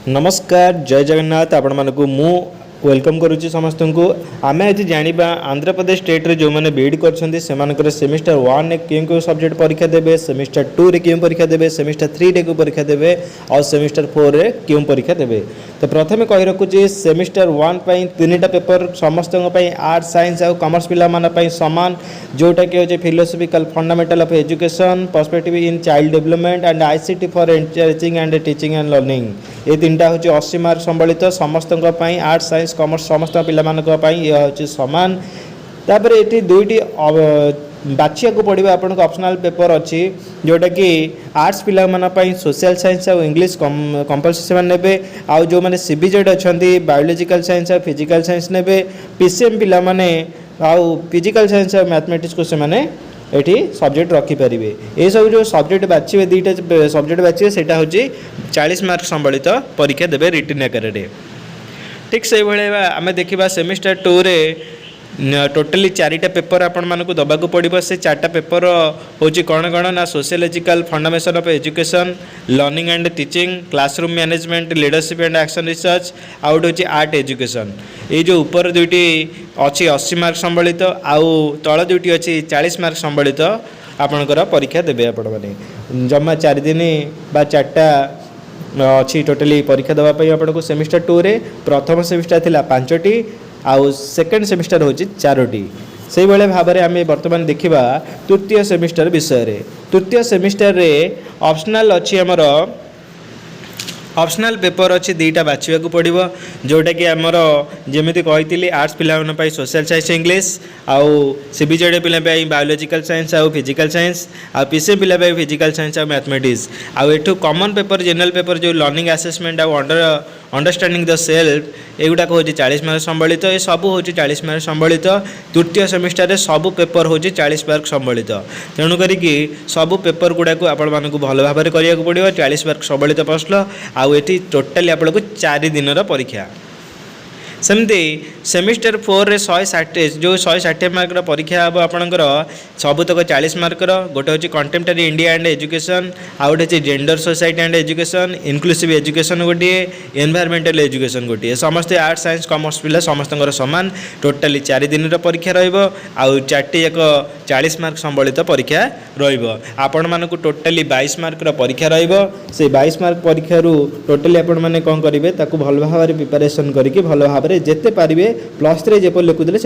नमस्कार जय जगन्नाथ आपण मानकु मु वेलकम करुच्ची समस्त को आम आज जाना आंध्र प्रदेश स्टेट रे जो मैंने बीड कर सेमिस्टर 1 रे क्यों सब्जेक्ट परीक्षा देवे, सेमिस्टर 2 रे क्यों परीक्षा देवे, सेमिस्टर 3 रे क्यों परीक्षा देवे और सेमिस्टर 4 रे क्यों परीक्षा देवे। तो प्रथम कही रखुच्छी सेमिस्टर 1 तीनटा पेपर समस्त आर्ट साइंस और कॉमर्स पिला सामान जोटा कि होचे philosophical fundamental of education, perspective in child development and ICT for encouraging and teaching and learning. ये तीनटा होचे 80 मार्क संबलित समस्त आर्ट साइंस कॉमर्स समस्त पिला सामान। तापर ये दुईटी बाछिया को पड़ो आपको ऑप्शनल पेपर अच्छी जोटा कि आर्ट्स पिला सोशल साइंस और इंग्लिश कंपलसरी ने आउ जो मैंने सीबीजेड अच्छा बायोलॉजिकल साइंस और फिजिकल साइंस ने पीसीएम पिला आउ फिजिकल साइंस और मैथमेटिक्स को से ये सब्जेक्ट रखिपारे। ये सब जो सब्जेक्ट बाछे दुईटा सब्जेक्ट बाछे से हूँ 40 मार्क संबलित परीक्षा देवे रिटन आकार। ठीक से भाया आम देखा सेमिस्टर 2 रे टोटाली 4टा पेपर आपण मानक दबाक पड़ो। से 4टा पेपर हूँ कौन कौन ना sociological fundamental of education, learning and teaching, classroom management, leadership and action research, out हूँ आर्ट एजुकेशन। ये जो ऊपर दुईटी अच्छी 80 मार्क संबलित आउ तल दुईटी अच्छी 40 मार्क संबलित आपणकर परीक्षा देवे। आपण मैंने जमा 4 दिन बा 4टा अच्छी टोटाली परीक्षा देवाई आपको सेमिस्टर 2 रे प्रथम सेमिस्टर थिला 5टी आउ सेकेंड सेमिस्टर हूँ 4टी। से भाव में आम बर्तमान देखा तृतीय सेमिस्टर विषय रे। तृतीय सेमिस्टर रे ऑप्शनल अच्छी आमर ऑप्शनल पेपर अच्छी 2टा बाछा पड़ो जोटा कि आमर जमी कही आर्ट्स पिला सोशल साइंस इंग्लिश आउ सीबीजेड पिला बायोलॉजिकल साइंस आउ फिजिकल साइंस आउ पीसीएम पिला फिजिकल साइंस आउ मैथमेटिक्स आउ एठू कॉमन पेपर जनरल पेपर जो लर्निंग असेसमेंट आउ अंडरस्टैंडिंग द सेल्फ एगुड़ा हूँ 40 मार्क संबलित। ये सब हूँ 40 मार्क संबलित। तृतीय सेमिस्टर रे सब पेपर हूँ 40 मार्क संबलित। तेणुक सब पेपर गुड़ा को आपण मानक भल भाव में करा पड़ो। 40 मार्क संबलित प्रश्न आउ ये टोटाली आपको 4 दिन परीक्षा। सेमती सेमिस्टर 4 रे 160 जो 160 मार्क परीक्षा हम आपंकर सबुतक 40 मार्कर। गोटे हूँ कंटेम्पररी इंडिया एंड एजुकेशन, आउ गोटे gender society and education, inclusive education गोटे, एनवायरमेंटल एजुकेशन गोटे। समस्ते आर्ट साइंस कॉमर्स पिला समस्त सामान टोटाली 4 दिन परीक्षा रु 4टी एक 40 मार्क संबलित परीक्षा आपण मानक टोटाली 22 मार्क परीक्षा से 22 मार्क परीक्षा टोटाली आपण मैंने कौन करेंगे भल भाव में प्रिपेरेसन करके भल भाव जेते पारे +3 जेपर लिखुदे